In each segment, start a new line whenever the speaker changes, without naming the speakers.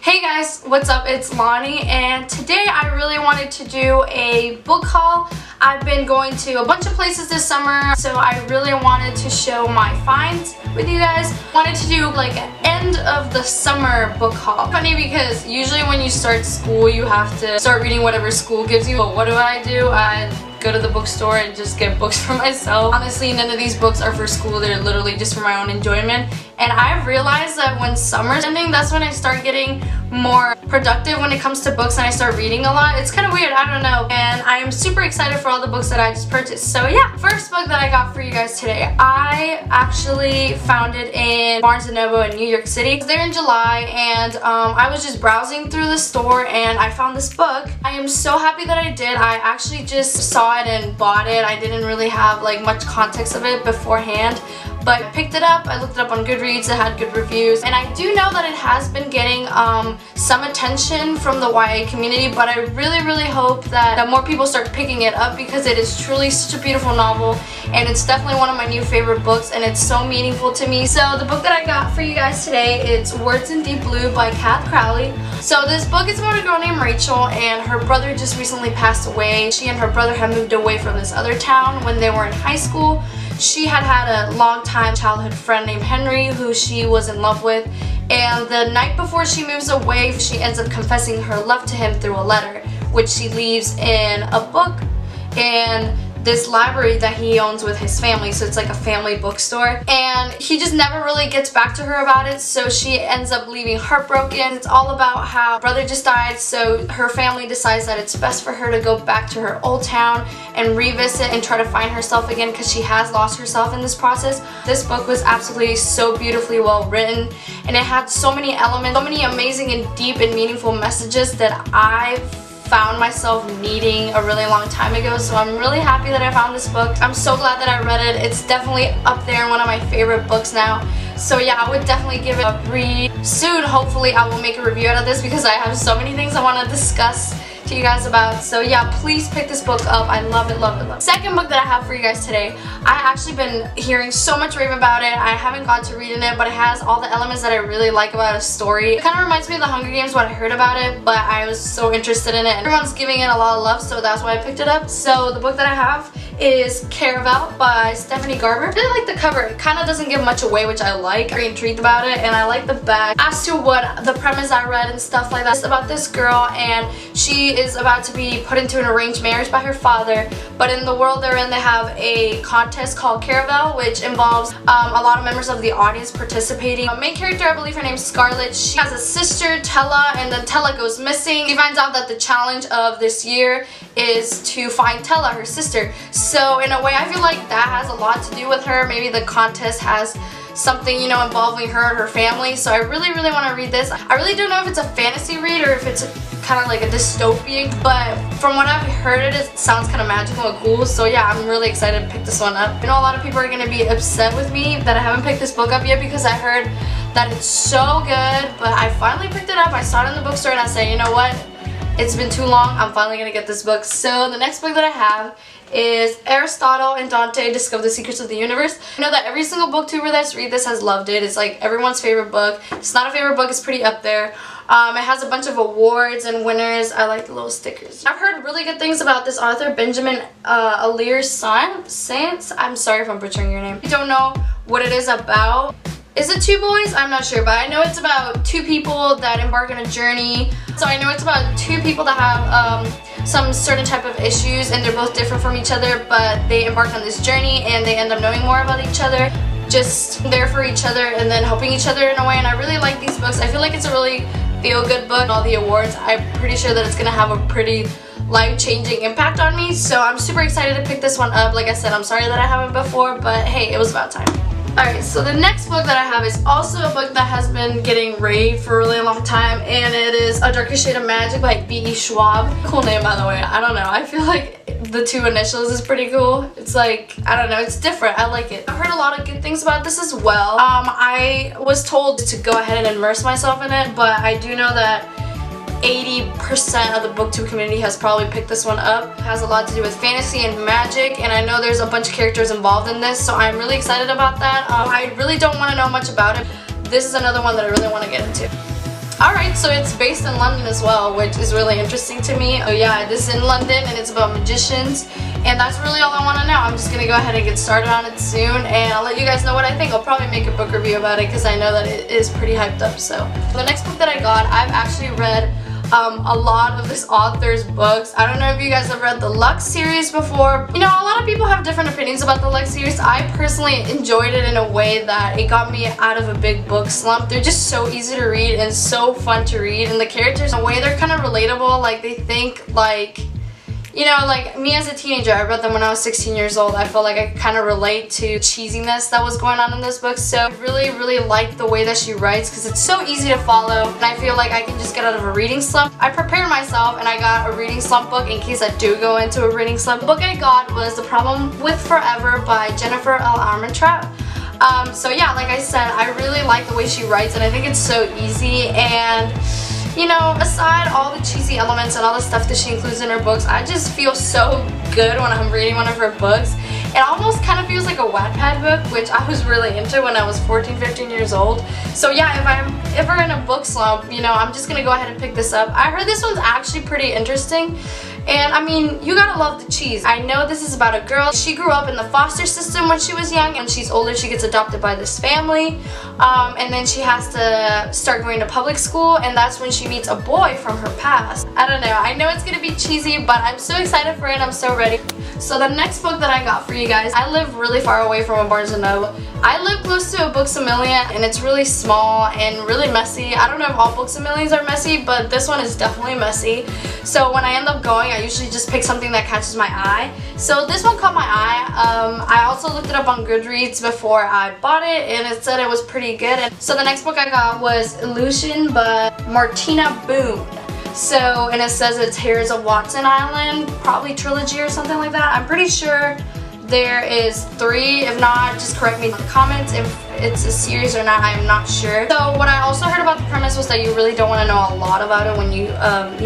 Hey guys, what's up? It's Lonnie, and today I really wanted to do a book haul. I've been going to a bunch of places this summer, so I really wanted to show my finds with you guys. Wanted to do like an end of the summer book haul. Funny because usually when you start school, you have to start reading whatever school gives you. But what do? I go to the bookstore and just get books for myself. Honestly, none of these books are for school. They're literally just for my own enjoyment. And I've realized that when summer's ending, that's when I start getting more productive when it comes to books and I start reading a lot. It's kind of weird, I don't know. And I am super excited for all the books that I just purchased. So yeah, first book that I got for you guys today, I actually found it in Barnes & Noble in New York City. I was there in July and I was just browsing through the store and I found this book. I am so happy that I did. I actually just saw it and bought it. I didn't really have like much context of it beforehand. But I picked it up, I looked it up on Goodreads, it had good reviews, and I do know that it has been getting some attention from the YA community, but I really hope that more people start picking it up because it is truly such a beautiful novel, and it's definitely one of my new favorite books, and it's so meaningful to me. So the book that I got for you guys today, it's Words in Deep Blue by Kath Crowley. So this book is about a girl named Rachel, and her brother just recently passed away. She and her brother had moved away from this other town when they were in high school. She had a long-time childhood friend named Henry who she was in love with, and the night before she moves away, she ends up confessing her love to him through a letter, which she leaves in a book in this library that he owns with his family, so it's like a family bookstore, and he just never really gets back to her about it, so she ends up leaving heartbroken. It's all about how her brother just died, so her family decides that it's best for her to go back to her old town and revisit and try to find herself again because she has lost herself in this process. This book was absolutely so beautifully well written, and it had so many elements, so many amazing and deep and meaningful messages that I found myself needing a really long time ago. So I'm really happy that I found this book. I'm so glad that I read it. It's definitely up there in one of my favorite books now. So yeah, I would definitely give it a read. Soon, hopefully, I will make a review out of this because I have so many things I want to discuss to you guys about. So yeah, please pick this book up. I love it, love it, love it. Second book that I have for you guys today, I actually been hearing so much rave about it. I haven't got to reading it, but it has all the elements that I really like about a story. It kind of reminds me of The Hunger Games when I heard about it, but I was so interested in it. Everyone's giving it a lot of love, so that's why I picked it up. So the book that I have is Caraval by Stephanie Garber. I really like the cover. It kind of doesn't give much away, which I like. I'm very intrigued about it, and I like the back. As to what the premise I read and stuff like that, it's about this girl, and she is about to be put into an arranged marriage by her father, but in the world they're in, they have a contest called Caraval, which involves a lot of members of the audience participating. The main character, I believe her name's Scarlett, she has a sister, Tella, and then Tella goes missing. She finds out that the challenge of this year is to find Tella, her sister. So in a way, I feel like that has a lot to do with her. Maybe the contest has something, you know, involving her and her family. So I really want to read this. I really don't know if it's a fantasy read or if it's kind of like a dystopian, but from what I've heard, it sounds kind of magical and cool. So yeah, I'm really excited to pick this one up. I know a lot of people are going to be upset with me that I haven't picked this book up yet because I heard that it's so good, but I finally picked it up. I saw it in the bookstore and I said, you know what? It's been too long. I'm finally going to get this book. So the next book that I have is Aristotle and Dante Discover the Secrets of the Universe. I know that every single booktuber that's read this has loved it. It's like everyone's favorite book. It's not a favorite book. It's pretty up there. It has a bunch of awards and winners. I like the little stickers. I've heard really good things about this author, Benjamin Alire-Sainz. I'm sorry if I'm butchering your name. I don't know what it is about. Is it two boys? I'm not sure, but I know it's about two people that embark on a journey. So I know it's about two people that have some certain type of issues, and they're both different from each other, but they embark on this journey and they end up knowing more about each other, just there for each other and then helping each other in a way. And I really like these books. I feel like it's a really feel-good book. All the awards, I'm pretty sure that it's gonna have a pretty life-changing impact on me, so I'm super excited to pick this one up. Like I said, I'm sorry that I haven't before, but hey, it was about time. Alright, so the next book that I have is also a book that has been getting raved for a really long time, and it is A Darker Shade of Magic by B.E. Schwab. Cool name, by the way. I don't know. I feel like the two initials is pretty cool. It's like, I don't know, it's different. I like it. I've heard a lot of good things about this as well. I was told to go ahead and immerse myself in it, but I do know that 80% of the booktube community has probably picked this one up. It has a lot to do with fantasy and magic, and I know there's a bunch of characters involved in this, so I'm really excited about that. I really don't want to know much about it. This is another one that I really want to get into. Alright, so it's based in London as well, which is really interesting to me. Oh yeah, this is in London and it's about magicians, and that's really all I want to know. I'm just gonna go ahead and get started on it soon, and I'll let you guys know what I think. I'll probably make a book review about it because I know that it is pretty hyped up. So the next book that I got, I've actually read a lot of this author's books. I don't know if you guys have read the Lux series before. You know, a lot of people have different opinions about the Lux series. I personally enjoyed it in a way that it got me out of a big book slump. They're just so easy to read and so fun to read, and the characters, in a way, they're kind of relatable. Like, they think like, you know, like me as a teenager, I read them when I was 16 years old. I felt like I kind of relate to cheesiness that was going on in this book. So I really like the way that she writes because it's so easy to follow, and I feel like I can just get out of a reading slump. I prepared myself and I got a reading slump book in case I do go into a reading slump. The book I got was The Problem with Forever by Jennifer L. Armentrout. So yeah, like I said, I really like the way she writes, and I think it's so easy. And you know, aside all the cheesy elements and all the stuff that she includes in her books, I just feel so good when I'm reading one of her books. It almost kind of feels like a Wattpad book, which I was really into when I was 14, 15 years old. So yeah, if I'm ever in a book slump, you know, I'm just gonna go ahead and pick this up. I heard this one's actually pretty interesting. And I mean, you gotta love the cheese. I know this is about a girl. She grew up in the foster system when she was young, and when she's older, she gets adopted by this family. And then she has to start going to public school, and that's when she meets a boy from her past. I don't know. I know it's gonna be cheesy, but I'm so excited for it. I'm so ready. So the next book that I got for you guys, I live really far away from a Barnes & Noble. I live close to a Books A Million, and it's really small and really messy. I don't know if all Books A Millions are messy, but this one is definitely messy. So when I end up going, I usually just pick something that catches my eye. So this one caught my eye. I also looked it up on Goodreads before I bought it, and it said it was pretty good. And so the next book I got was Illusion by Martina Boone. So, and it says it's Here's a Watson Island, probably trilogy or something like that. I'm pretty sure there is 3. If not, just correct me in the comments if it's a series or not. I'm not sure. So what I also heard about the premise was that you really don't want to know a lot about it when you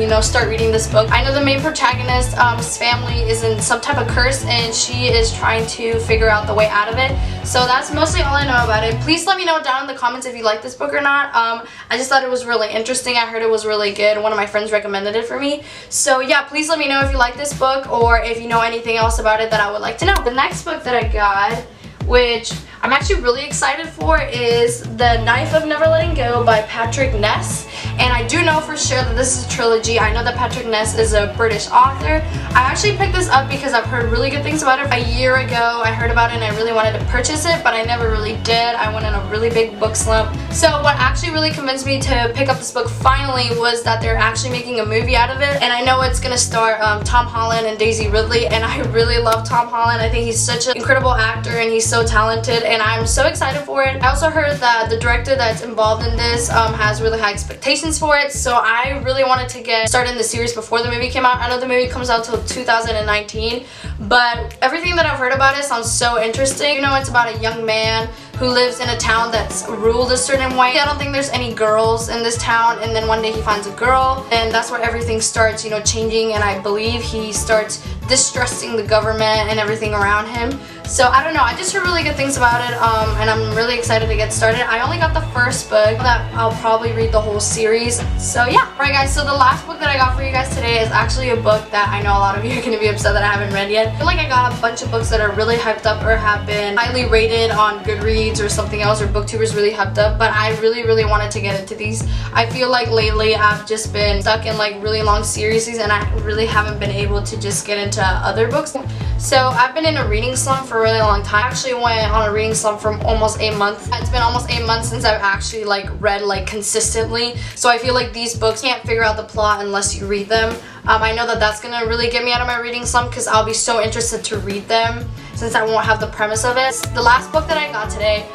you know, start reading this book. I know the main protagonist's family is in some type of curse, and she is trying to figure out the way out of it. So that's mostly all I know about it. Please let me know down in the comments if you like this book or not. I just thought it was really interesting. I heard it was really good. One of my friends recommended it for me. So yeah, please let me know if you like this book or if you know anything else about it that I would like to know. The next book that I got, which I'm actually really excited for, is The Knife of Never Letting Go by Patrick Ness. And I do know for sure that this is a trilogy. I know that Patrick Ness is a British author. I actually picked this up because I've heard really good things about it. A year ago I heard about it and I really wanted to purchase it, but I never really did. I went in a really big book slump. So what actually really convinced me to pick up this book finally was that they're actually making a movie out of it. And I know it's going to star Tom Holland and Daisy Ridley, and I really love Tom Holland. I think he's such an incredible actor and he's so talented, and I'm so excited for it. I also heard that the director that's involved in this has really high expectations for it, so I really wanted to get started in the series before the movie came out. I know the movie comes out till 2019, but everything that I've heard about it sounds so interesting. You know, it's about a young man who lives in a town that's ruled a certain way. I don't think there's any girls in this town, and then one day he finds a girl, and that's where everything starts, you know, changing, and I believe he starts distrusting the government and everything around him. So I don't know, I just heard really good things about it, and I'm really excited to get started. I only got the first book, that I'll probably read the whole series. So yeah. Alright guys, so the last book that I got for you guys today is actually a book that I know a lot of you are going to be upset that I haven't read yet. I feel like I got a bunch of books that are really hyped up or have been highly rated on Goodreads or something else, or booktubers really hyped up, but I really wanted to get into these. I feel like lately I've just been stuck in like really long series, and I really haven't been able to just get into other books. So I've been in a reading slump for a really long time. I actually went on a reading slump for almost 8 months. It's been almost 8 months since I've actually like read like consistently. So I feel like these books can't figure out the plot unless you read them. I know that that's gonna really get me out of my reading slump because I'll be so interested to read them since I won't have the premise of it. The last book that I got today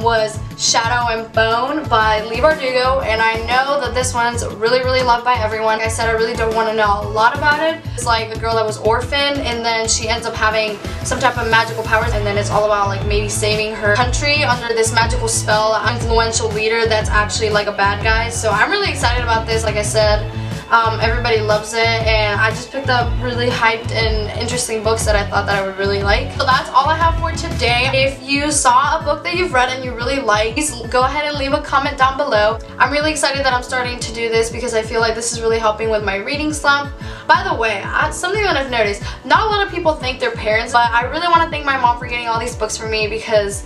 was Shadow and Bone by Leigh Bardugo, and I know that this one's really loved by everyone. Like I said, I really don't want to know a lot about it. It's like a girl that was orphaned, and then she ends up having some type of magical powers, and then it's all about like maybe saving her country under this magical spell, influential leader that's actually like a bad guy. So I'm really excited about this. Like I said, Everybody loves it, and I just picked up really hyped and interesting books that I thought that I would really like. So that's all I have for today. If you saw a book that you've read and you really like, please go ahead and leave a comment down below. I'm really excited that I'm starting to do this because I feel like this is really helping with my reading slump. By the way, something that I've noticed, not a lot of people thank their parents, but I really want to thank my mom for getting all these books for me because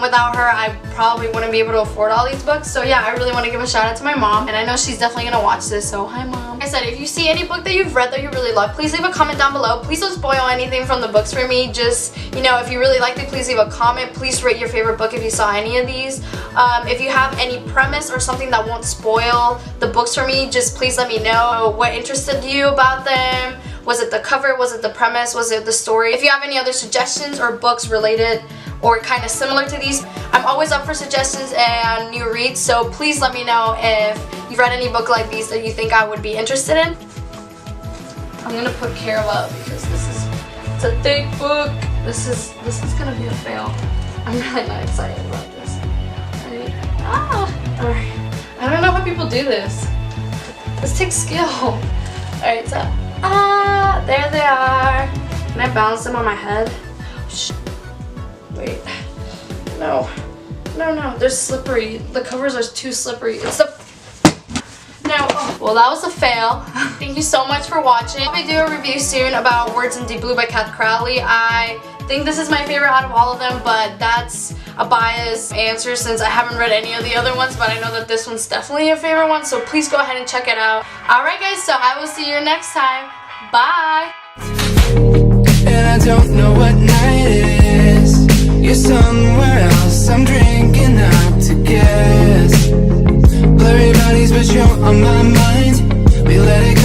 without her I probably wouldn't be able to afford all these books. So yeah, I really want to give a shout out to my mom, and I know she's definitely going to watch this, so hi mom. Like I said, if you see any book that you've read that you really love, please leave a comment down below. Please don't spoil anything from the books for me. Just, you know, if you really liked it, please leave a comment. Please rate your favorite book if you saw any of these. If you have any premise or something that won't spoil the books for me, just please let me know what interested you about them. Was it the cover? Was it the premise? Was it the story? If you have any other suggestions or books related or kind of similar to these, I'm always up for suggestions and new reads, so please let me know if you've read any book like these that you think I would be interested in. I'm gonna put Carol up because it's a thick book. This is gonna be a fail. I'm really not excited about this. Alright. I don't know how people do this. This takes skill. Alright, so there they are. Can I balance them on my head? Wait. No, they're slippery. The covers are too slippery. No. Well, that was a fail. Thank you so much for watching. I'll be doing a review soon about Words in Deep Blue by Kath Crowley. I think this is my favorite out of all of them, but that's a biased answer since I haven't read any of the other ones, but I know that this one's definitely a favorite one, so please go ahead and check it out. Alright guys, so I will see you next time. Bye!
And I don't know what night it is. You're somewhere else, I'm drinking up to guess. Blurry bodies, but you're on my mind. We let it go.